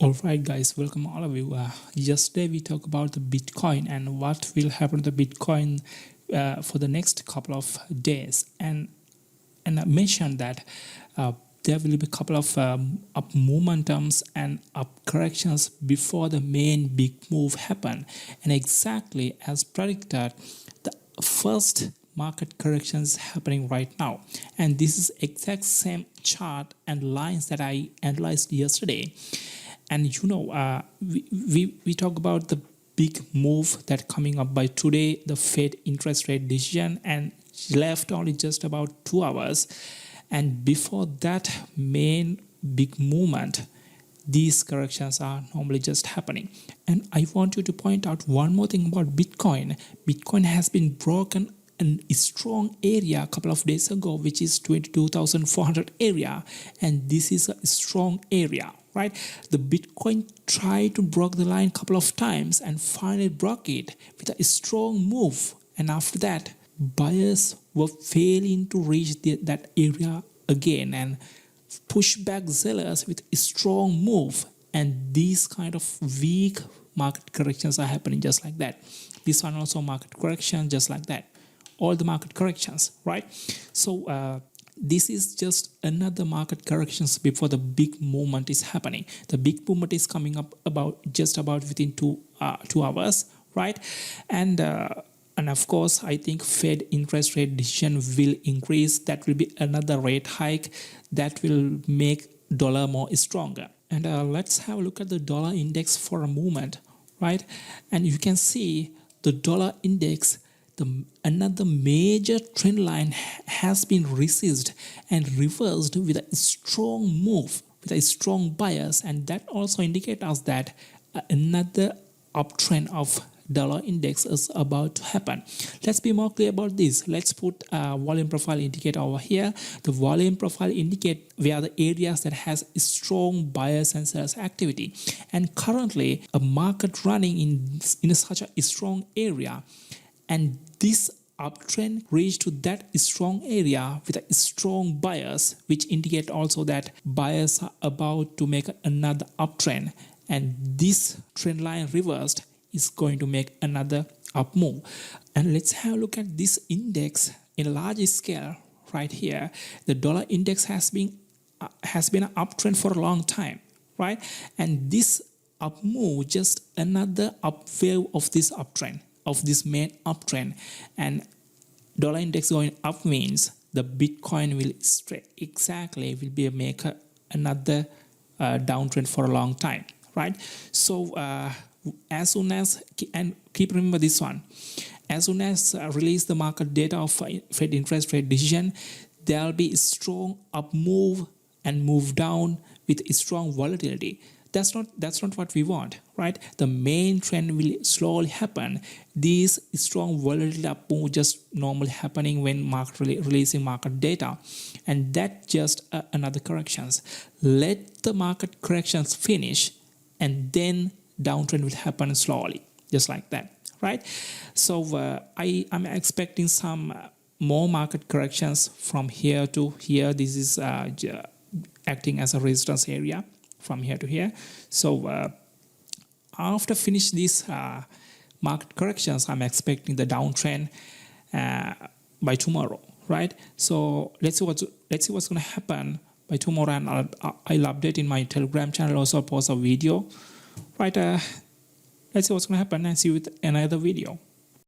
Alright guys, welcome all of you. Yesterday we talked about the Bitcoin and what will happen to the Bitcoin for the next couple of days, and I mentioned that there will be a couple of up momentums and up corrections before the main big move happen, and exactly as predicted, the first market corrections happening right now, and this is exact same chart and lines that I analyzed yesterday. And we talk about the big move that coming up by today, the Fed interest rate decision, and left only just about 2 hours. And before that main big movement, these corrections are normally just happening. And I want you to point out one more thing about Bitcoin. Bitcoin has been broken in a strong area a couple of days ago, which is 22,400 area, and this is a strong area, right? The Bitcoin tried to break the line a couple of times and finally broke it with a strong move, and after that buyers were failing to reach that area again and push back sellers with a strong move, and these kind of weak market corrections are happening just like that. This one also market correction just like that. All the market corrections, right? So this is just another market corrections before the big movement is happening. The big movement is coming up just about within 2 hours, right? And of course, I think Fed interest rate decision will increase. That will be another rate hike that will make dollar more stronger. And let's have a look at the dollar index for a moment, right? And you can see the dollar index, another major trend line has been resisted and reversed with a strong move, with a strong bias, and that also indicates us that another uptrend of dollar index is about to happen. Let's be more clear about this. Let's put a volume profile indicator over here. The volume profile indicate where the areas that has strong buyers and sellers activity, and currently a market running in such a strong area, and this uptrend reached to that strong area with a strong bias, which indicate also that buyers are about to make another uptrend, and this trend line reversed is going to make another up move. And let's have a look at this index in a large scale right here. The dollar index has been an uptrend for a long time, right? And this up move just another up wave of this uptrend, of this main uptrend, and dollar index going up means the Bitcoin will be a maker another downtrend for a long time, right? So as soon as, and keep remember this one, as soon as release the market data of Fed interest rate decision, there will be a strong up move and move down with a strong volatility. That's not what we want, right? The main trend will slowly happen. These strong volatility up move just normally happening when market releasing market data, and that just another corrections. Let the market corrections finish, and then downtrend will happen slowly, just like that, right? So I'm expecting some more market corrections from here to here. This is acting as a resistance area from here to here. So after finish these market corrections, I'm expecting the downtrend by tomorrow, right? So let's see what's going to happen by tomorrow, and I'll update in my Telegram channel, also post a video, right? Let's see what's going to happen, and see you with another video.